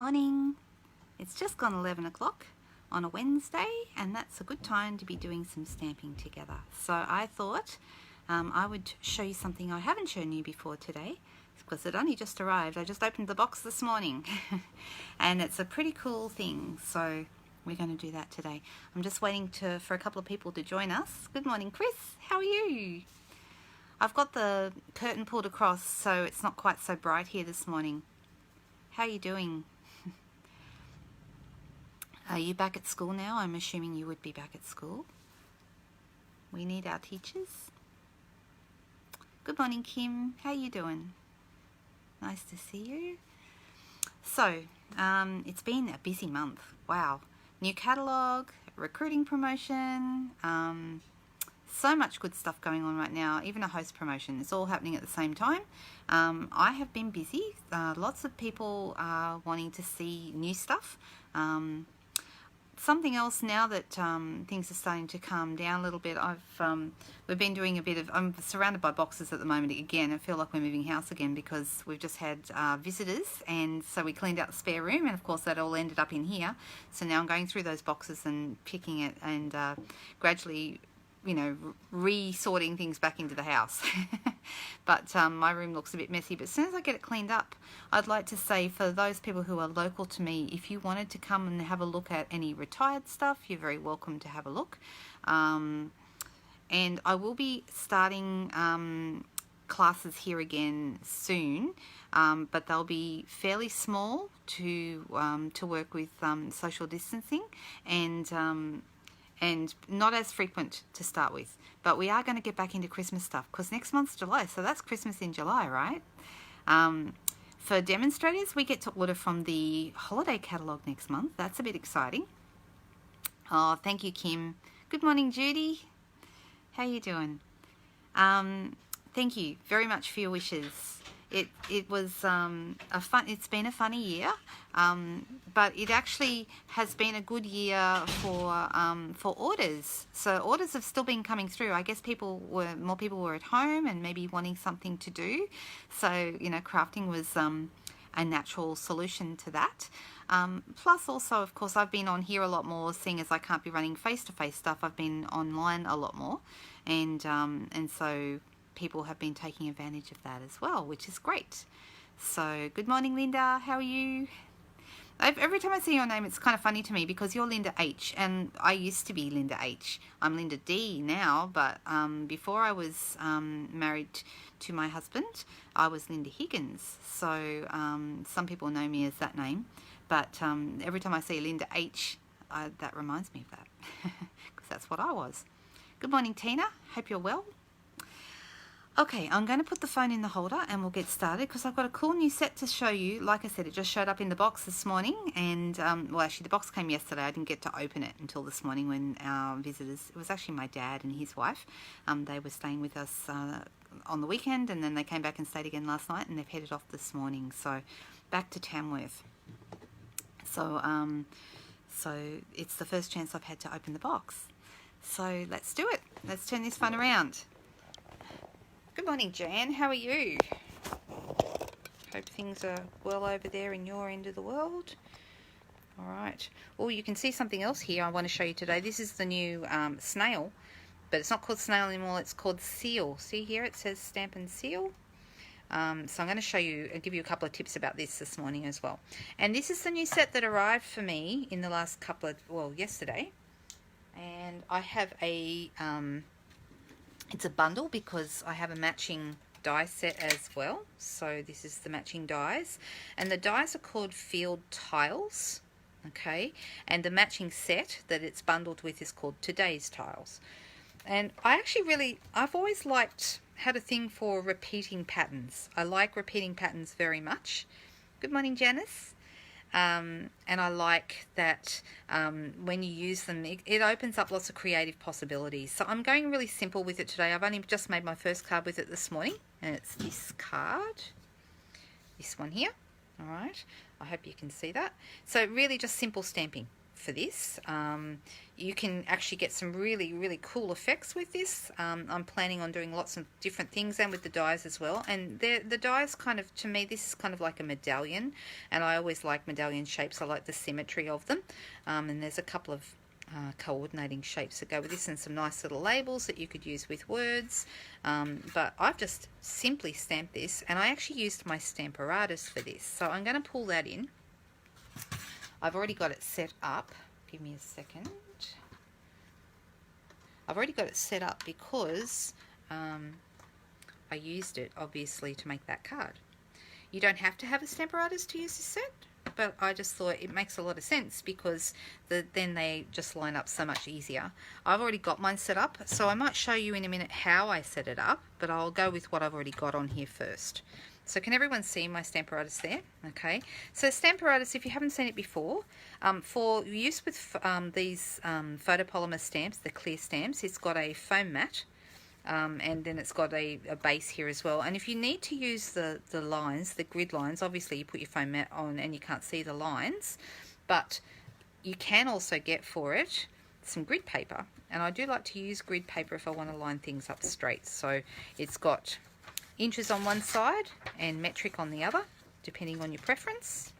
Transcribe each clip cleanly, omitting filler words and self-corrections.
Morning. It's just gone 11 o'clock on a Wednesday, and that's a good time to be doing some stamping together. So I thought I would show you something I haven't shown you before today, because it only just arrived. I just opened the box this morning and it's a pretty cool thing, so we're going to do that today. I'm just waiting for a couple of people to join us. Good morning, Chris. How are you? I've got the curtain pulled across so it's not quite so bright here this morning. How are you doing? Are you back at school now? I'm assuming you would be back at school. We need our teachers. Good morning, Kim. How are you doing? Nice to see you. So, it's been a busy month. Wow. New catalogue, recruiting promotion, so much good stuff going on right now, even a host promotion. It's all happening at the same time. I have been busy. Lots of people are wanting to see new stuff. Something else now that things are starting to calm down a little bit, we've been doing a bit of, I'm surrounded by boxes at the moment again. I feel like we're moving house again because we've just had visitors, and so we cleaned out the spare room, and of course that all ended up in here. So now I'm going through those boxes and picking it and gradually, you know, re-sorting things back into the house. But my room looks a bit messy, but as soon as I get it cleaned up, I'd like to say, for those people who are local to me, if you wanted to come and have a look at any retired stuff, you're very welcome to have a look. And I will be starting classes here again soon, but they'll be fairly small to work with social distancing, and not as frequent to start with. But we are going to get back into Christmas stuff because next month's July, so that's Christmas in July, right? For demonstrators, we get to order from the holiday catalogue next month. That's a bit exciting. Oh, thank you, Kim. Good morning, Judy. How you doing? Thank you very much for your wishes. It was it's been a funny year, but it actually has been a good year for orders. So orders have still been coming through. I guess more people were at home and maybe wanting something to do. So, you know, crafting was a natural solution to that. Plus also, of course, I've been on here a lot more, seeing as I can't be running face-to-face stuff. I've been online a lot more, and so people have been taking advantage of that as well, which is great. So good morning, Linda. How are you? Every time I see your name, it's kind of funny to me because you're Linda H, and I used to be Linda H. I'm Linda D now, but before I was married to my husband, I was Linda Higgins. So some people know me as that name, but every time I see Linda H, that reminds me of that because that's what I was. Good morning, Tina. Hope you're well. Okay, I'm going to put the phone in the holder and we'll get started because I've got a cool new set to show you. Like I said, it just showed up in the box this morning, and well, actually the box came yesterday. I didn't get to open it until this morning when our visitors, it was actually my dad and his wife, they were staying with us on the weekend, and then they came back and stayed again last night, and they've headed off this morning, so back to Tamworth. So it's the first chance I've had to open the box. So let's do it. Let's turn this phone around. Good morning, Jan. How are you? Hope things are well over there in your end of the world. All right. Oh, you can see something else here I want to show you today. This is the new snail, but it's not called snail anymore. It's called seal. See here, it says Stampin Seal. So I'm going to show you and give you a couple of tips about this morning as well. And this is the new set that arrived for me in the last yesterday. And I have it's a bundle because I have a matching die set as well. So this is the matching dies, and the dies are called Field Tiles, okay, and the matching set that it's bundled with is called Today's Tiles. And I've always had a thing for repeating patterns. I like repeating patterns very much. Good morning, Janice. And I like that when you use them, it opens up lots of creative possibilities. So I'm going really simple with it today. I've only just made my first card with it this morning, and it's this card, this one here. All right, I hope you can see that. So really just simple stamping. for this. You can actually get some really cool effects with this. I'm planning on doing lots of different things, and with the dies as well. And the dies kind of, to me, this is kind of like a medallion, and I always like medallion shapes. I like the symmetry of them. And there's a couple of coordinating shapes that go with this, and some nice little labels that you could use with words. But I've just simply stamped this, and I actually used my Stamparatus for this. So I'm going to pull that in. I've already got it set up. Give me a second. I've already got it set up because I used it obviously to make that card. You don't have to have a Stamparatus to use this set, but I just thought it makes a lot of sense because then they just line up so much easier. I've already got mine set up, so I might show you in a minute how I set it up, but I'll go with what I've already got on here first. So can everyone see my Stamparatus there? Okay, so Stamparatus, if you haven't seen it before, for use with these photopolymer stamps, the clear stamps, it's got a foam mat, and then it's got a base here as well. And if you need to use the lines, the grid lines, obviously you put your foam mat on and you can't see the lines, but you can also get for it some grid paper. And I do like to use grid paper if I want to line things up straight. So it's got inches on one side and metric on the other, depending on your preference.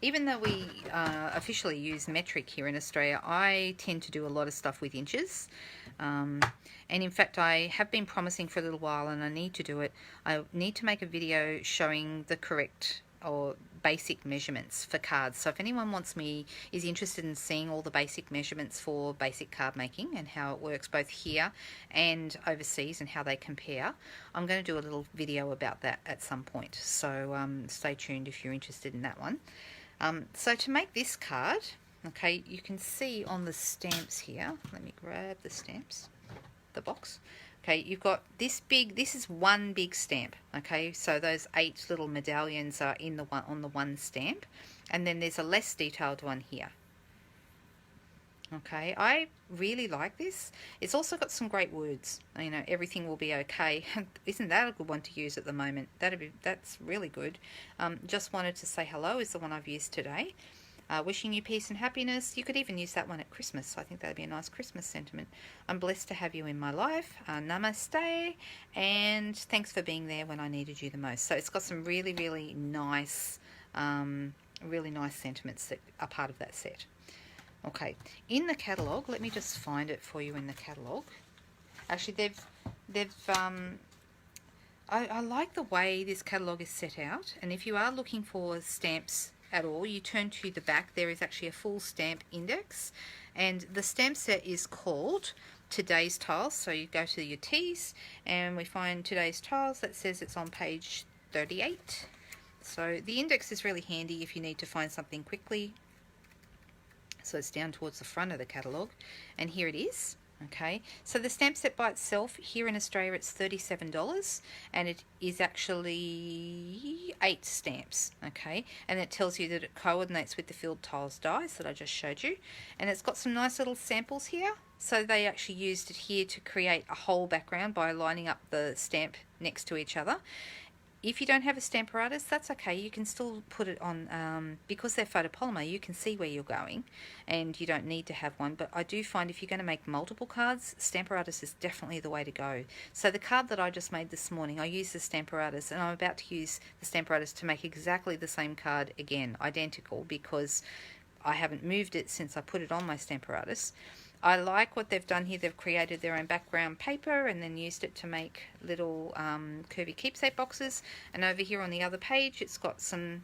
Even though we officially use metric here in Australia, I tend to do a lot of stuff with inches. And in fact, I have been promising for a little while, and I need to do it. I need to make a video showing the correct or basic measurements for cards. So if anyone is interested in seeing all the basic measurements for basic card making and how it works both here and overseas and how they compare, I'm going to do a little video about that at some point. So stay tuned if you're interested in that one. So to make this card, okay, you can see on the stamps here, let me grab the stamps, the box. Okay, you've got this is one big stamp, okay, so those 8 little medallions are on the one stamp, and then there's a less detailed one here. Okay, I really like this. It's also got some great words, you know, everything will be okay. Isn't that a good one to use at the moment? That's really good. Just wanted to say hello is the one I've used today. Wishing you peace and happiness. You could even use that one at Christmas. I think that'd be a nice Christmas sentiment. I'm blessed to have you in my life. Namaste, and thanks for being there when I needed you the most. So it's got some really nice sentiments that are part of that set. Okay, in the catalogue, let me just find it for you in the catalogue. Actually, I like the way this catalogue is set out, and if you are looking for stamps at all, you turn to the back. There is actually a full stamp index, and the stamp set is called Today's Tiles. So you go to your T's and we find Today's Tiles. That says it's on page 38. So the index is really handy if you need to find something quickly. So it's down towards the front of the catalogue, and here it is. Okay, so the stamp set by itself here in Australia, it's $37, and it is actually 8 stamps. Okay, and it tells you that it coordinates with the filled tiles dies that I just showed you, and it's got some nice little samples here. So they actually used it here to create a whole background by lining up the stamp next to each other. If you don't have a Stamparatus, that's okay. You can still put it on, because they're photopolymer, you can see where you're going, and you don't need to have one. But I do find if you're going to make multiple cards, Stamparatus is definitely the way to go. So the card that I just made this morning, I used the Stamparatus, and I'm about to use the Stamparatus to make exactly the same card again, identical, because I haven't moved it since I put it on my Stamparatus. I like what they've done here. They've created their own background paper and then used it to make little curvy keepsake boxes. And over here on the other page, it's got some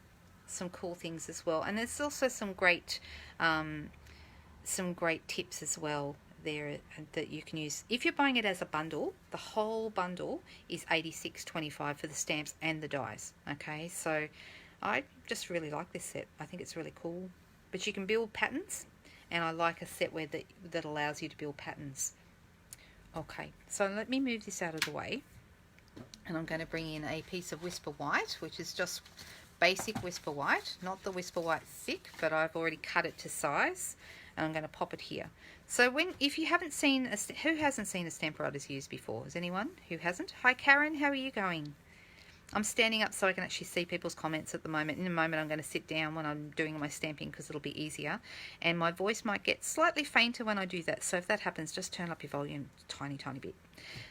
cool things as well. And there's also some great tips as well there that you can use. If you're buying it as a bundle, the whole bundle is $86.25 for the stamps and the dies. Okay, so I just really like this set. I think it's really cool. But you can build patterns. And I like a set where that allows you to build patterns. Okay, so let me move this out of the way. And I'm going to bring in a piece of Whisper White, which is just basic Whisper White. Not the Whisper White thick, but I've already cut it to size. And I'm going to pop it here. So if you haven't seen, who hasn't seen a Stamparatus used before? Is anyone who hasn't? Hi Karen, how are you going? I'm standing up so I can actually see people's comments at the moment. In a moment I'm going to sit down when I'm doing my stamping because it'll be easier. And my voice might get slightly fainter when I do that. So if that happens, just turn up your volume a tiny, tiny bit.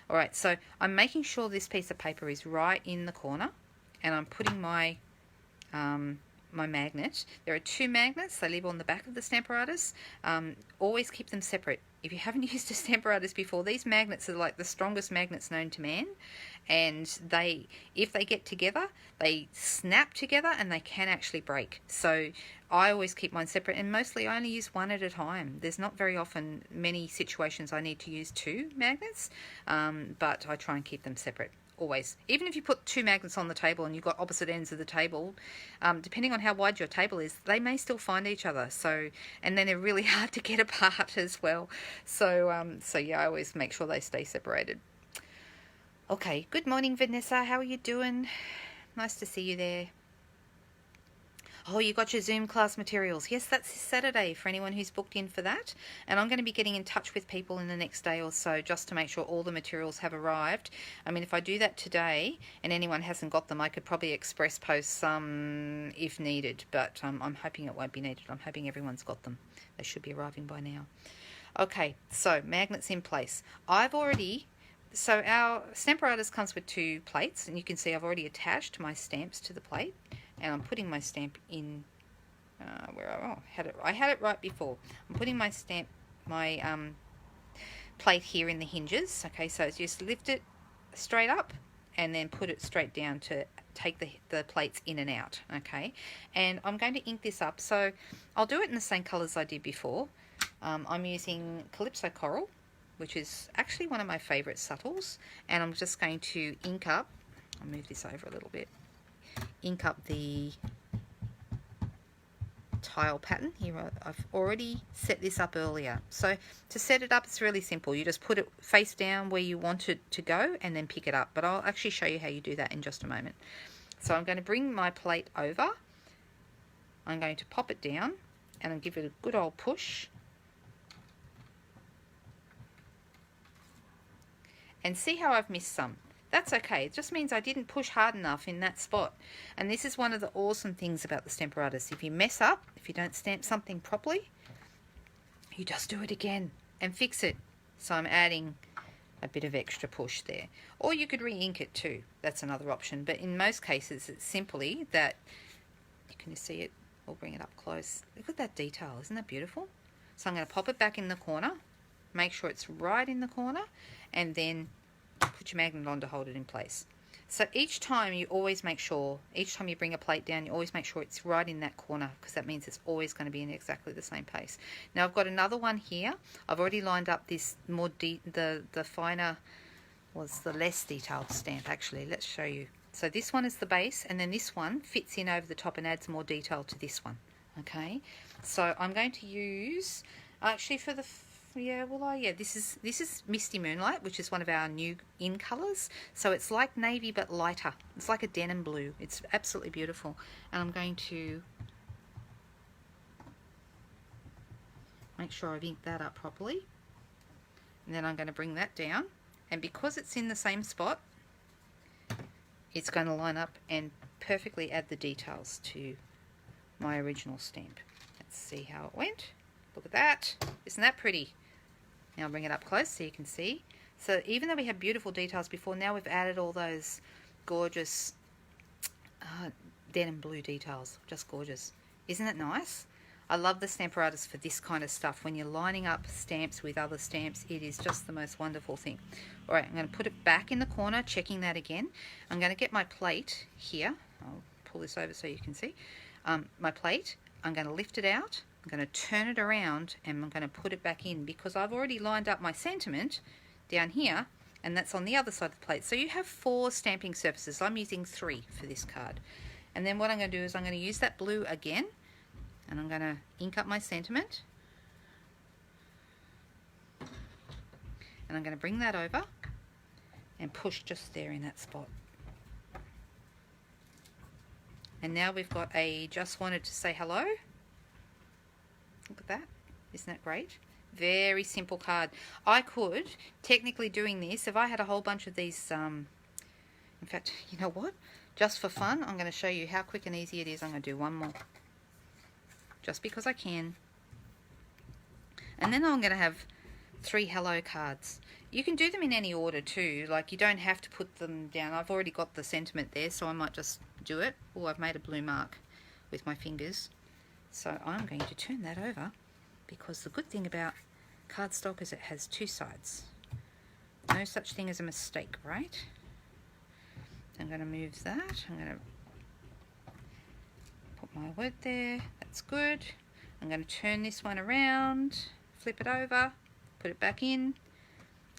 Alright, so I'm making sure this piece of paper is right in the corner. And I'm putting my my magnet. There are 2 magnets. They live on the back of the Stamparatus. Always keep them separate. If you haven't used a Stamparatus before, these magnets are like the strongest magnets known to man, and if they get together, they snap together and they can actually break. So I always keep mine separate, and mostly I only use one at a time. There's not very often many situations I need to use 2 magnets, but I try and keep them separate. Always. Even if you put 2 magnets on the table and you've got opposite ends of the table, depending on how wide your table is, they may still find each other. So, and then they're really hard to get apart as well. So, yeah, I always make sure they stay separated. Okay, good morning, Vanessa. How are you doing? Nice to see you there. Oh, you got your Zoom class materials. Yes, that's this Saturday for anyone who's booked in for that. And I'm going to be getting in touch with people in the next day or so just to make sure all the materials have arrived. I mean, if I do that today and anyone hasn't got them, I could probably express post some if needed. But I'm hoping it won't be needed. I'm hoping everyone's got them. They should be arriving by now. Okay, so magnets in place. So our Stamparatus comes with 2 plates, and you can see I've already attached my stamps to the plate. And I'm putting my stamp in I had it right before. I'm putting my plate here in the hinges. Okay, so it's just lift it straight up and then put it straight down to take the plates in and out. Okay, and I'm going to ink this up, so I'll do it in the same colours I did before. I'm using Calypso Coral, which is actually one of my favourite subtles, and I'm just going to ink up. I'll move this over a little bit. Ink up the tile pattern here. I've already set this up earlier. So to set it up, it's really simple. You just put it face down where you want it to go and then pick it up. But I'll actually show you how you do that in just a moment. So I'm going to bring my plate over. I'm going to pop it down and I'll give it a good old push. And see how I've missed some. That's okay. It just means I didn't push hard enough in that spot. And this is one of the awesome things about the Stamparatus. If you mess up, if you don't stamp something properly, you just do it again and fix it. So I'm adding a bit of extra push there. Or you could re-ink it too. That's another option. But in most cases, it's simply that, can you see it? We'll bring it up close. Look at that detail. Isn't that beautiful? So I'm going to pop it back in the corner. Make sure it's right in the corner. And then put your magnet on to hold it in place. So each time you always make sure, each time you bring a plate down, you always make sure it's right in that corner, because that means it's always going to be in exactly the same place. Now I've got another one here. I've already lined up this more the finer, was the less detailed stamp actually. Let's show you. So this one is the base, and then this one fits in over the top and adds more detail to this one. Okay, so I'm going to use actually for the this is Misty Moonlight, which is one of our new in colours. So it's like navy but lighter. It's like a denim blue. It's absolutely beautiful. And I'm going to make sure I've inked that up properly. And then I'm going to bring that down. And because it's in the same spot, it's going to line up and perfectly add the details to my original stamp. Let's see how it went. Look at that. Isn't that pretty? Now I'll bring it up close so you can see. So even though we had beautiful details before, now we've added all those gorgeous denim blue details. Just gorgeous. Isn't it nice? I love the Stamparatus for this kind of stuff. When you're lining up stamps with other stamps, it is just the most wonderful thing. Alright, I'm going to put it back in the corner, checking that again. I'm going to get my plate here. I'll pull this over so you can see. My plate, I'm going to lift it out. I'm going to turn it around and I'm going to put it back in, because I've already lined up my sentiment down here, and that's on the other side of the plate. So you have 4 stamping surfaces. I'm using 3 for this card. And then what I'm going to do is I'm going to use that blue again, and I'm going to ink up my sentiment. And I'm going to bring that over and push just there in that spot. And now we've got a just wanted to say hello. Look at that. Isn't that great? Very simple card. I could, technically doing this, if I had a whole bunch of these, in fact, you know what? Just for fun, I'm going to show you how quick and easy it is. I'm going to do one more, just because I can. And then I'm going to have 3 hello cards. You can do them in any order too, like you don't have to put them down. I've already got the sentiment there, so I might just do it. Oh, I've made a blue mark with my fingers. So I'm going to turn that over, because the good thing about cardstock is it has 2 sides. No such thing as a mistake, right? I'm going to move that. I'm going to put my word there. That's good. I'm going to turn this one around, flip it over, put it back in.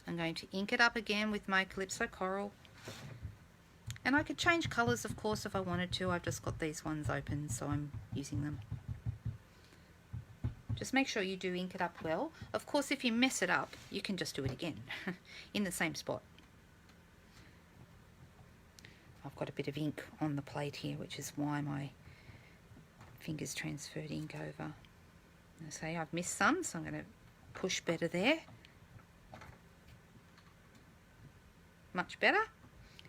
I'm going to ink it up again with my Calypso Coral. And I could change colours, of course, if I wanted to. I've just got these ones open, so I'm using them. Just make sure you do ink it up well. Of course, if you mess it up, you can just do it again in the same spot. I've got a bit of ink on the plate here, which is why my fingers transferred ink over. I say I've missed some, so I'm going to push better there. Much better.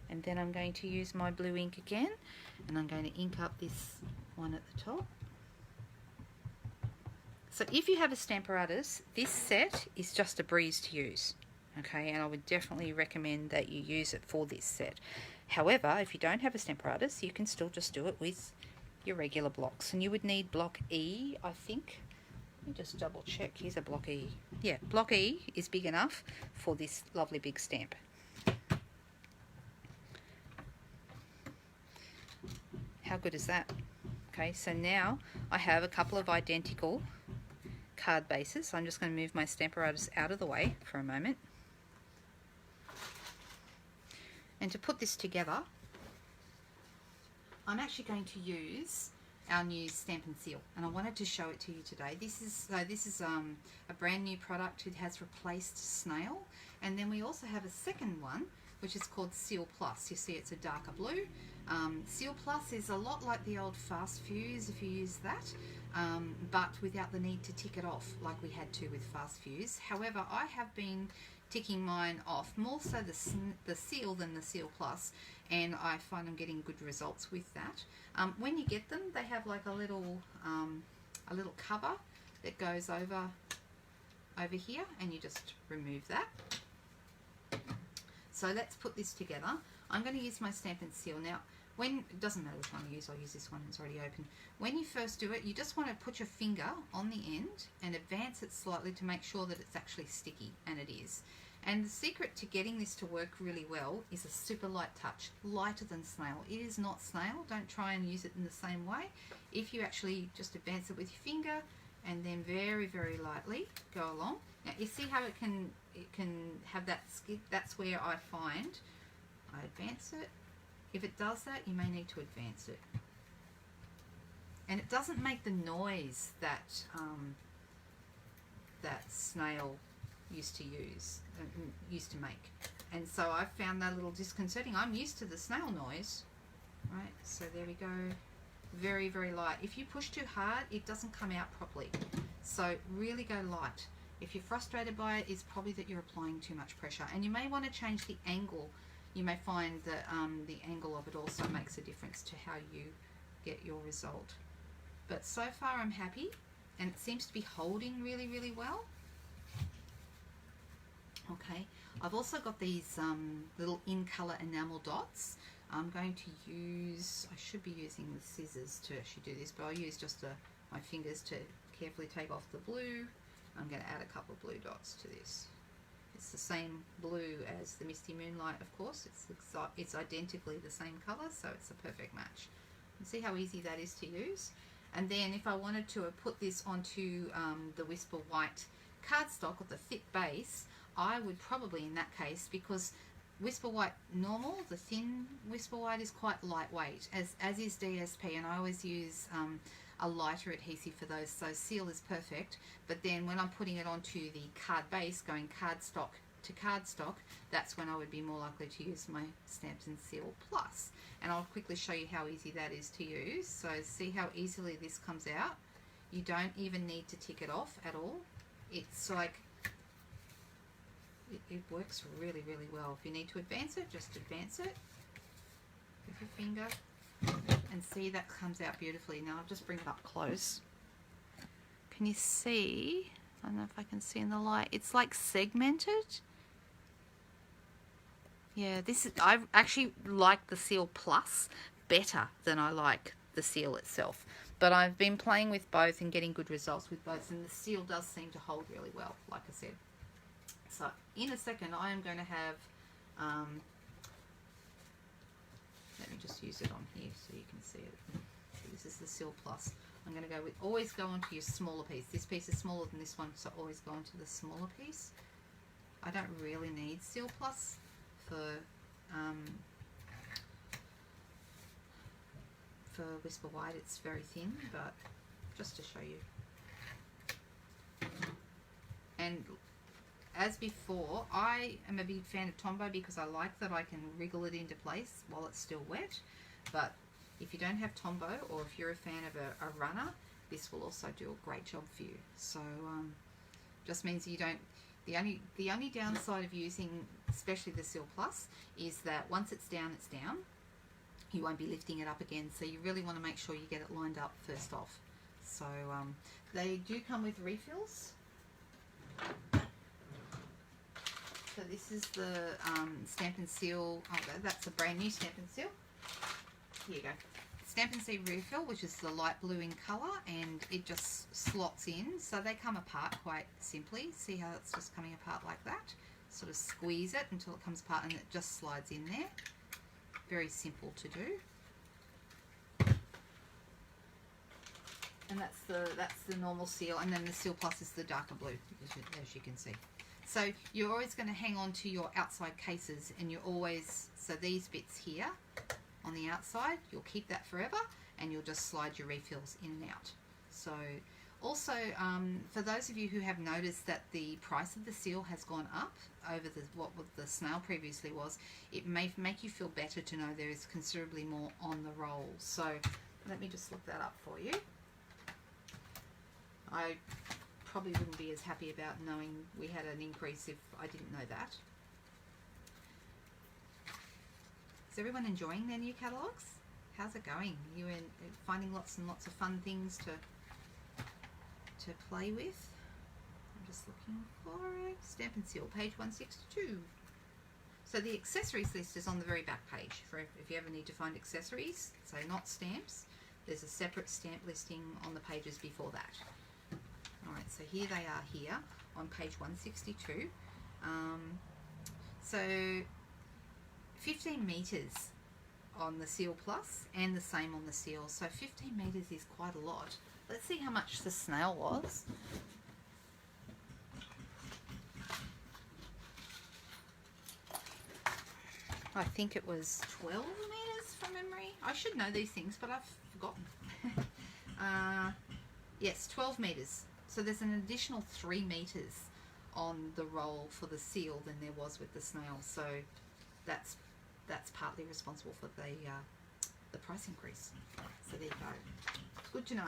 And then I'm going to use my blue ink again, and I'm going to ink up this one at the top. So if you have a Stamparatus, this set is just a breeze to use, okay, and I would definitely recommend that you use it for this set. However, if you don't have a Stamparatus, you can still just do it with your regular blocks, and you would need block E, I think. Let me just double check. Here's a block E. Yeah, block E is big enough for this lovely big stamp. How good is that? Okay, so now I have a couple of identical card bases. I'm just going to move my Stamparatus out of the way for a moment. And to put this together, I'm actually going to use our new Stampin Seal, and I wanted to show it to you today. This is a brand new product. It has replaced Snail, and then we also have a second one which is called Seal Plus. You see it's a darker blue. Seal Plus is a lot like the old Fast Fuse if you use that, but without the need to tick it off like we had to with Fast Fuse. However, I have been ticking mine off, more so the Seal than the Seal Plus, and I find I'm getting good results with that. When you get them, they have like a little cover that goes over here, and you just remove that. So let's put this together. I'm going to use my Stampin Seal. Now, it doesn't matter which one I use, I'll use this one, it's already open. When you first do it, you just want to put your finger on the end and advance it slightly to make sure that it's actually sticky, and it is. And the secret to getting this to work really well is a super light touch, lighter than Snail. It is not Snail, don't try and use it in the same way. If you actually just advance it with your finger and then very, very lightly go along. Now you see how it can have that skid. That's where I find I advance it. If it does that, you may need to advance it. And it doesn't make the noise that that Snail used to make. And so I found that a little disconcerting. I'm used to the Snail noise, right? So there we go. Very, very light. If you push too hard, it doesn't come out properly. So really go light. If you're frustrated by it, it's probably that you're applying too much pressure. And you may want to change the angle. You may find that the angle of it also makes a difference to how you get your result. But so far I'm happy, and it seems to be holding really, really well. Okay, I've also got these little in-color enamel dots. I'm going to use, I should be using the scissors to actually do this, but I'll use just my fingers to carefully take off the blue. I'm going to add a couple of blue dots to this. It's the same blue as the Misty Moonlight, of course. It's identically the same colour, so it's a perfect match. You see how easy that is to use? And then if I wanted to put this onto the Whisper White cardstock with the thick base, I would probably, in that case, because Whisper White normal, the thin Whisper White is quite lightweight, as is DSP, and I always use a lighter adhesive for those, so Seal is perfect. But then when I'm putting it onto the card base, going cardstock to cardstock, that's when I would be more likely to use my Stampin Seal Plus. And I'll quickly show you how easy that is to use. So see how easily this comes out. You don't even need to tick it off at all. It's like, it works really, really well. If you need to advance it, just advance it. with your finger, and see that comes out beautifully. Now I'll just bring it up close. Can you see? I don't know if I can see in the light. It's like segmented. Yeah, this is, I actually like the Seal Plus better than I like the Seal itself. But I've been playing with both and getting good results with both, and the Seal does seem to hold really well, like I said. So in a second I am going to have, let me just use it on here so you can see it. So this is the Seal Plus. I'm going to go with, always go onto your smaller piece. This piece is smaller than this one, so always go onto the smaller piece. I don't really need Seal Plus for Whisper White. It's very thin, but just to show you. And as before, I am a big fan of Tombow because I like that I can wriggle it into place while it's still wet. But if you don't have Tombow, or if you're a fan of a runner, this will also do a great job for you. So just means you don't, the only downside of using especially the Seal Plus is that once it's down, you won't be lifting it up again, so you really want to make sure you get it lined up first off. So they do come with refills. So this is the Stampin Seal, that's a brand new Stampin Seal. Here you go. Stampin Seal refill, which is the light blue in colour, and it just slots in. So they come apart quite simply. See how it's just coming apart like that? Sort of squeeze it until it comes apart and it just slides in there. Very simple to do. And that's the normal Seal, and then the Seal Plus is the darker blue, as you can see. So you're always going to hang on to your outside cases, and you're always, so these bits here on the outside, you'll keep that forever, and you'll just slide your refills in and out. So also, for those of you who have noticed that the price of the Seal has gone up over what the snail previously was, it may make you feel better to know there is considerably more on the roll. So let me just look that up for you. I probably wouldn't be as happy about knowing we had an increase if I didn't know that. Is everyone enjoying their new catalogues? How's it going? You finding lots and lots of fun things to play with? I'm just looking for it. Stampin' Seal, page 162. So the accessories list is on the very back page for if you ever need to find accessories, so not stamps. There's a separate stamp listing on the pages before that. Alright, so here they are here on page 162. So 15 metres on the Seal Plus and the same on the Seal. So 15 metres is quite a lot. Let's see how much the snail was. I think it was 12 metres from memory. I should know these things, but I've forgotten. Yes, 12 metres. So there's an additional 3 metres on the roll for the Seal than there was with the snail. So that's partly responsible for the price increase. So there you go. Good to know.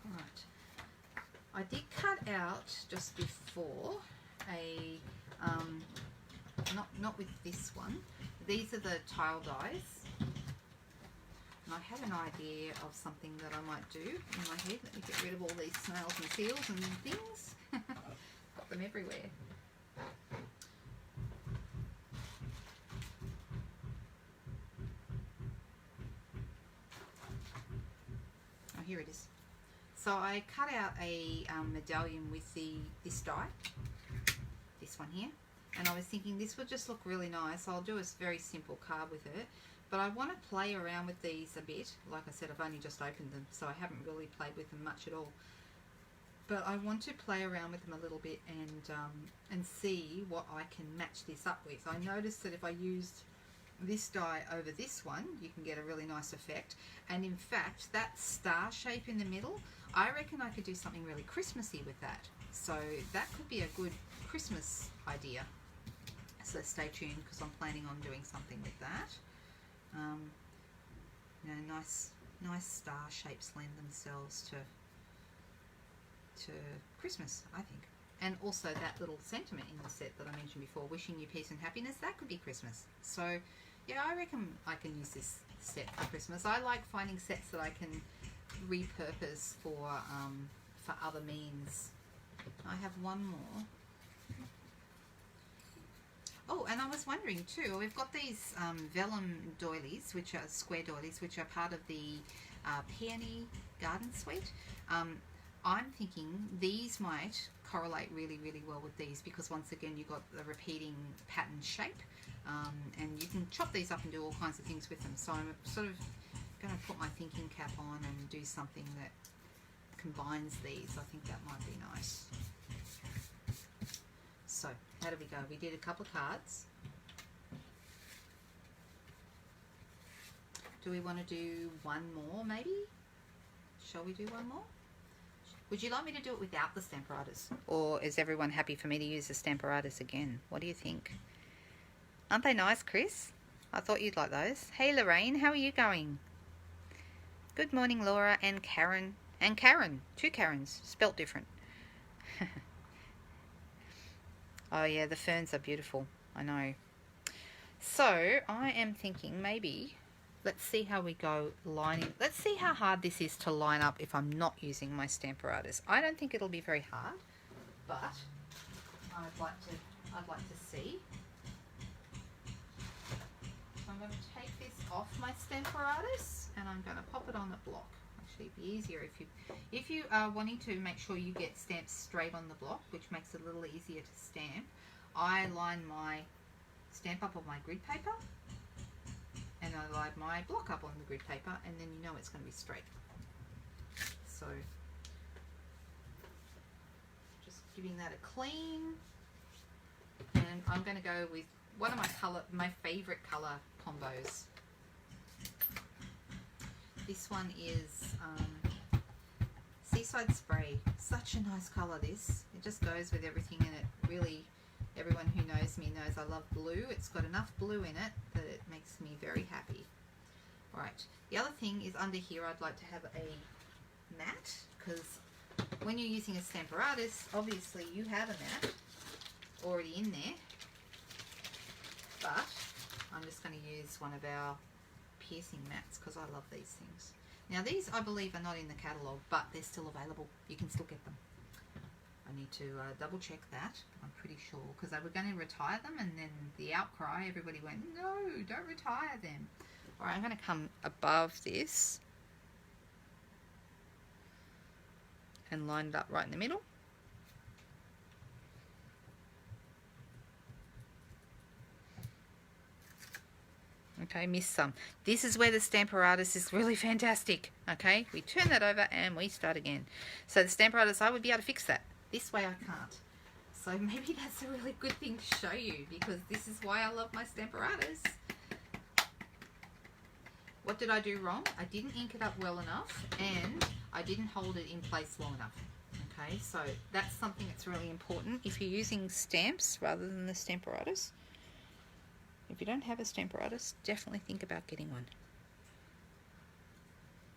All right. I did cut out just before a not with this one. These are the tile dies. And I had an idea of something that I might do in my head. Let me get rid of all these snails and seals and things. Got them everywhere. Oh, here it is. So I cut out a medallion with this die, this one here. And I was thinking this would just look really nice. I'll do a very simple card with it. But I want to play around with these a bit. Like I said, I've only just opened them, so I haven't really played with them much at all. But I want to play around with them a little bit and see what I can match this up with. I noticed that if I used this die over this one, you can get a really nice effect. And in fact, that star shape in the middle, I reckon I could do something really Christmassy with that. So that could be a good Christmas idea. So stay tuned, because I'm planning on doing something with that. You know, nice star shapes lend themselves to Christmas, I think. And also that little sentiment in the set that I mentioned before, wishing you peace and happiness, that could be Christmas. So Yeah, I reckon I can use this set for Christmas. I like finding sets that I can repurpose for other means. I have one more. Oh, and I was wondering too, we've got these vellum doilies, which are square doilies, which are part of the Peony Garden Suite. I'm thinking these might correlate really, really well with these because once again you've got the repeating pattern shape, and you can chop these up and do all kinds of things with them. So I'm sort of going to put my thinking cap on and do something that combines these. I think that might be nice. So how do we go? We did a couple of cards. Do we want to do one more maybe? Shall we do one more? Would you like me to do it without the Stamparatus? Or is everyone happy for me to use the Stamparatus again? What do you think? Aren't they nice, Chris? I thought you'd like those. Hey Lorraine, how are you going? Good morning, Laura and Karen. And Karen. 2 Karens, spelt different. Oh yeah, the ferns are beautiful. I know. So I am thinking maybe let's see how we go lining. Let's see how hard this is to line up if I'm not using my Stamparatus. I don't think it'll be very hard, but I'd like to see. So I'm going to take this off my Stamparatus and I'm going to pop it on the block. Actually, it'd be easier if you are wanting to make sure you get stamps straight on the block, which makes it a little easier to stamp. I line my stamp up on my grid paper and I line my block up on the grid paper, and then you know it's going to be straight. So just giving that a clean, and I'm going to go with one of my favorite color combos. This one is Seaside Spray. Such a nice color, this. It just goes with everything in it. Really, everyone who knows me knows I love blue. It's got enough blue in it that it makes me very happy. Right. The other thing is under here I'd like to have a mat, because when you're using a Stamparatus, obviously you have a mat already in there. But I'm just going to use one of our piercing mats because I love these things. Now these I believe are not in the catalogue, but they're still available. You can still get them. I need to double check that. I'm pretty sure because they were going to retire them, and then the outcry, everybody went, no, don't retire them. Alright, I'm going to come above this and line it up right in the middle. Okay, missed some. This is where the Stamparatus is really fantastic. Okay, we turn that over and we start again. So the Stamparatus, I would be able to fix that. This way I can't. So maybe that's a really good thing to show you, because this is why I love my Stamparatus. What did I do wrong? I didn't ink it up well enough, and I didn't hold it in place long enough. Okay, so that's something that's really important if you're using stamps rather than the Stamparatus. If you don't have a Stamparatus, definitely think about getting one.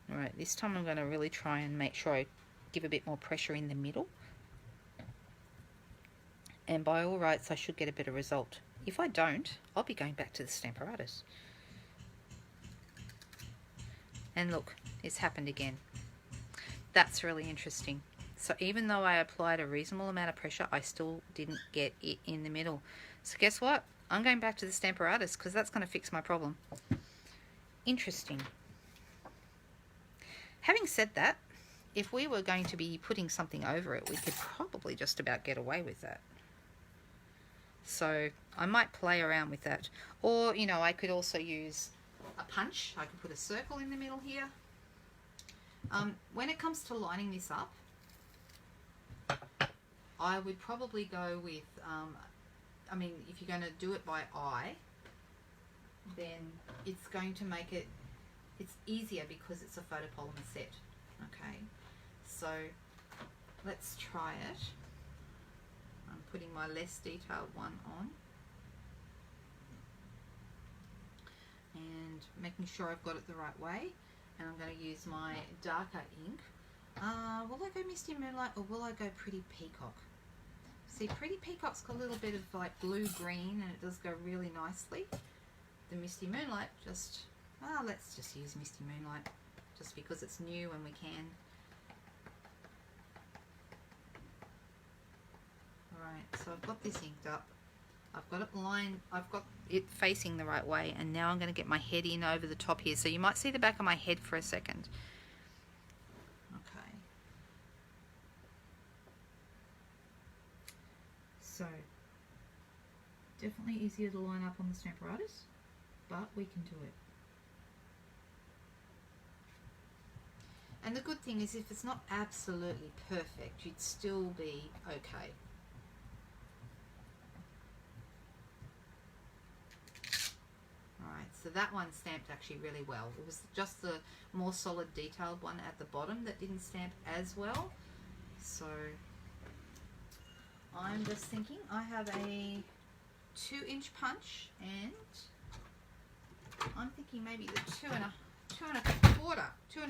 Alright, this time I'm going to really try and make sure I give a bit more pressure in the middle. And by all rights, I should get a better result. If I don't, I'll be going back to the Stamparatus. And look, it's happened again. That's really interesting. So even though I applied a reasonable amount of pressure, I still didn't get it in the middle. So guess what? I'm going back to the Stamparatus because that's going to fix my problem. Interesting. Having said that, if we were going to be putting something over it, we could probably just about get away with that. So I might play around with that. Or, you know, I could also use a punch. I could put a circle in the middle here. When it comes to lining this up, I would probably go with, I mean, if you're going to do it by eye, then it's going to make it, it's easier because it's a photopolymer set. Okay, so let's try it. I'm putting my less detailed one on and making sure I've got it the right way, and I'm going to use my darker ink. Will I go Misty Moonlight or will I go Pretty Peacock? See, Pretty Peacock's got a little bit of like blue green and it does go really nicely. the Misty Moonlight, let's just use Misty Moonlight just because it's new and we can. Alright, so I've got this inked up. I've got it lined, I've got it facing the right way, and now I'm going to get my head in over the top here. So you might see the back of my head for a second. Okay. So, definitely easier to line up on the Stamparatus, but we can do it. And the good thing is, if it's not absolutely perfect, you'd still be okay. Alright, so that one stamped actually really well. It was just the more solid detailed one at the bottom that didn't stamp as well. So I'm just thinking I have a 2-inch punch, and I'm thinking maybe the 2 and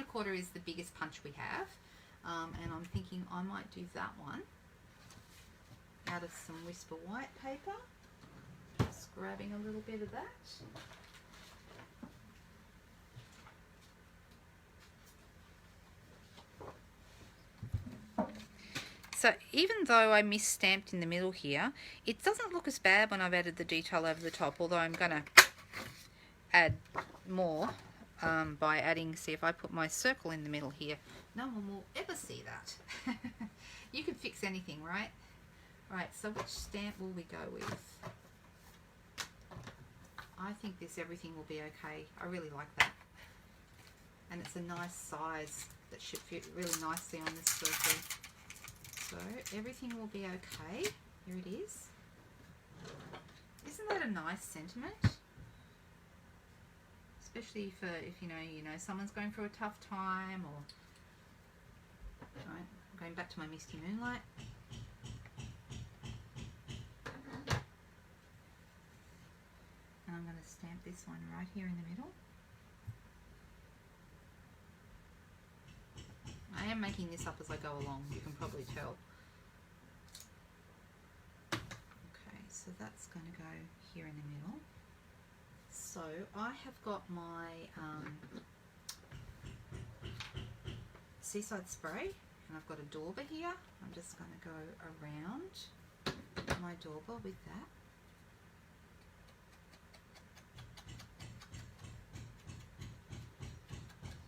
a quarter is the biggest punch we have, and I'm thinking I might do that one out of some Whisper White paper. Just grabbing a little bit of that. So even though I mis-stamped in the middle here, it doesn't look as bad when I've added the detail over the top, although I'm going to add more by adding, see if I put my circle in the middle here, no one will ever see that. You can fix anything, right? Right, so which stamp will we go with? I think this everything will be okay. I really like that. And it's a nice size that should fit really nicely on this circle. So everything will be okay. Here it is. Isn't that a nice sentiment? Especially for if you know someone's going through a tough time, or right, I'm going back to my Misty Moonlight. And I'm going to stamp this one right here in the middle. I am making this up as I go along, you can probably tell. Okay, so that's going to go here in the middle. So I have got my Seaside Spray, and I've got a dauber here. I'm just going to go around my dauber with that.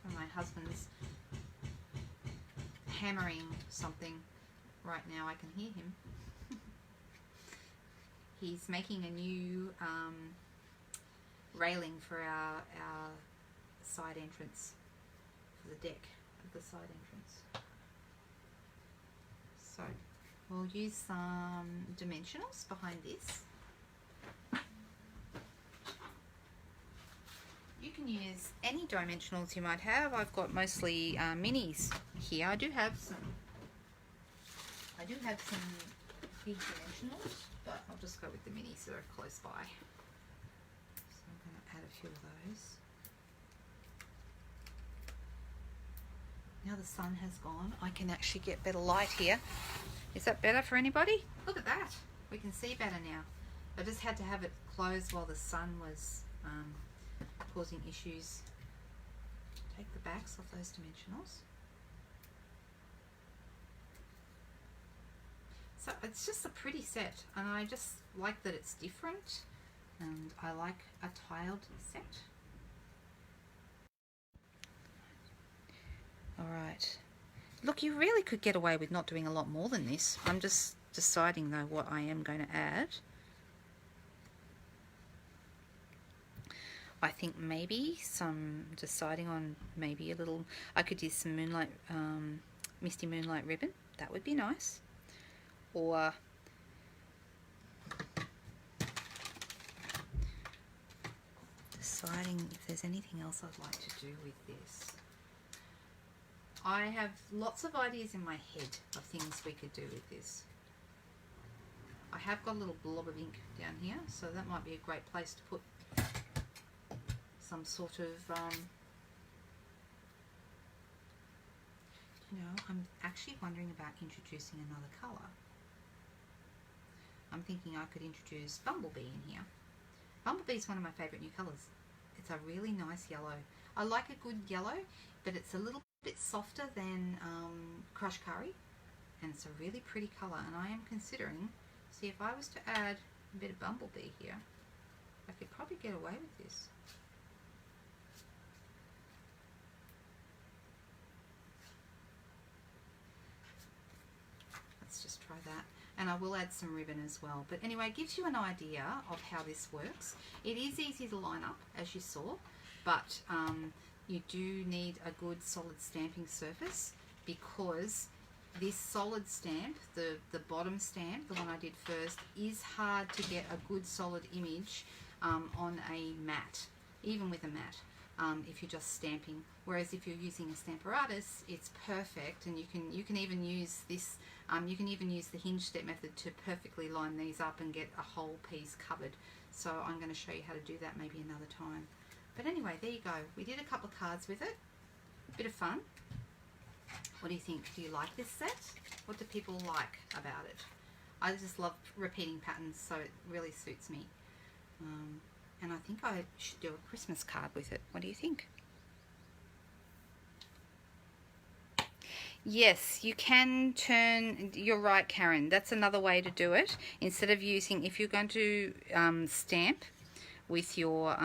So my husband's hammering something right now. I can hear him. He's making a new railing for our side entrance, for the deck of the side entrance. So we'll use some dimensionals behind this. You can use any dimensionals you might have. I've got mostly minis here. I do have some big dimensionals, but I'll just go with the minis that are close by. So I'm going to add a few of those. Now the sun has gone, I can actually get better light here. Is that better for anybody? Look at that. We can see better now. I just had to have it closed while the sun was causing issues. Take the backs off those dimensionals. So it's just a pretty set, and I just like that it's different, and I like a tiled set. Alright. Look, you really could get away with not doing a lot more than this. I'm just deciding though what I am going to add. I think maybe deciding on maybe a little, I could use some moonlight, Misty Moonlight ribbon. That would be nice. Or deciding if there's anything else I'd like to do with this. I have lots of ideas in my head of things we could do with this. I have got a little blob of ink down here, so that might be a great place to put some sort of, I'm actually wondering about introducing another colour. I'm thinking I could introduce Bumblebee in here. Bumblebee is one of my favourite new colours. It's a really nice yellow. I like a good yellow, but it's a little bit softer than Crush Curry, and it's a really pretty colour. And I am considering, see, if I was to add a bit of Bumblebee here, I could probably get away with this. Let's just try that. And I will add some ribbon as well. But anyway, it gives you an idea of how this works. It is easy to line up, as you saw, but you do need a good solid stamping surface, because this solid stamp, the bottom stamp, the one I did first, is hard to get a good solid image on a mat, even with a mat, if you're just stamping. Whereas if you're using a Stamparatus, it's perfect, and you can even use this. You can even use the hinge step method to perfectly line these up and get a whole piece covered. So I'm going to show you how to do that maybe another time. But anyway, there you go. We did a couple of cards with it. Bit of fun. What do you think? Do you like this set? What do people like about it? I just love repeating patterns, so it really suits me. And I think I should do a Christmas card with it. What do you think? Yes, you can turn, you're right, Karen, that's another way to do it. Instead of using, if you're going to stamp with your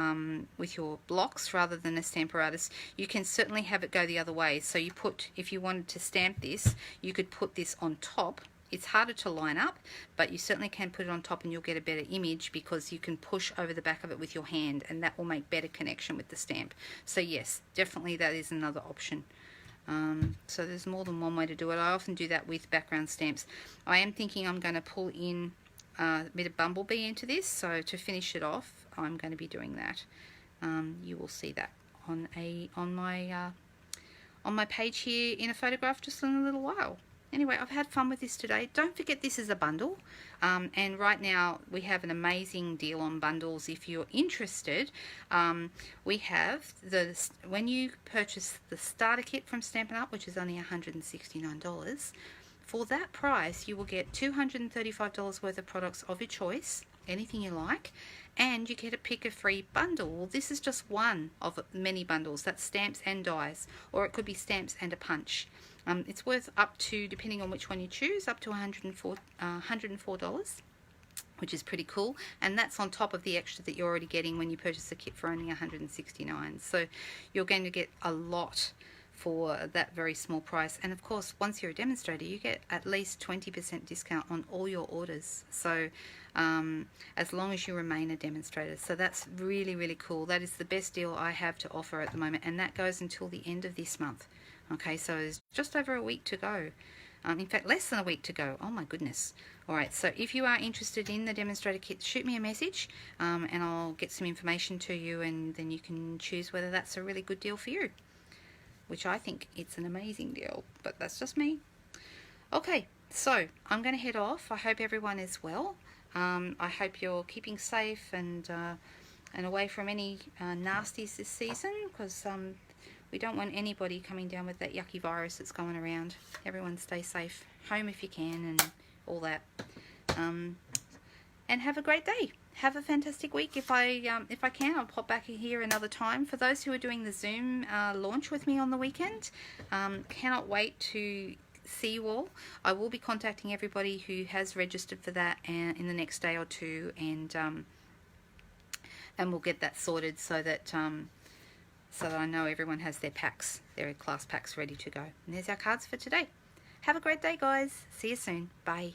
blocks rather than a Stamparatus, you can certainly have it go the other way. So you put, if you wanted to stamp this, you could put this on top. It's harder to line up, but you certainly can put it on top and you'll get a better image, because you can push over the back of it with your hand, and that will make better connection with the stamp. So yes, definitely that is another option. So there's more than one way to do it. I often do that with background stamps. I am thinking I'm going to pull in a bit of Bumblebee into this, so to finish it off I'm going to be doing that. You will see that on my page here in a photograph just in a little while. Anyway, I've had fun with this today. Don't forget this is a bundle, and right now we have an amazing deal on bundles. If you're interested, we have when you purchase the starter kit from Stampin' Up, which is only $169, for that price you will get $235 worth of products of your choice, anything you like, and you get a pick a free bundle. Well, this is just one of many bundles. That's stamps and dies, or it could be stamps and a punch. It's worth up to, depending on which one you choose, up to $104, which is pretty cool. And that's on top of the extra that you're already getting when you purchase the kit for only $169. So you're going to get a lot for that very small price. And of course, once you're a demonstrator, you get at least 20% discount on all your orders. So as long as you remain a demonstrator. So that's really, really cool. That is the best deal I have to offer at the moment, and that goes until the end of this month. Okay, so it's just over a week to go. In fact, less than a week to go. Oh my goodness. Alright, so if you are interested in the demonstrator kit, shoot me a message and I'll get some information to you, and then you can choose whether that's a really good deal for you. Which I think it's an amazing deal, but that's just me. Okay, so I'm going to head off. I hope everyone is well. I hope you're keeping safe and away from any nasties this season, because we don't want anybody coming down with that yucky virus that's going around. Everyone stay safe, home if you can, and all that. And have a great day. Have a fantastic week. If I can, I'll pop back here another time. For those who are doing the Zoom launch with me on the weekend, cannot wait to see you all. I will be contacting everybody who has registered for that in the next day or two, and we'll get that sorted so that I know everyone has their packs, their class packs ready to go. And there's our cards for today. Have a great day, guys. See you soon. Bye.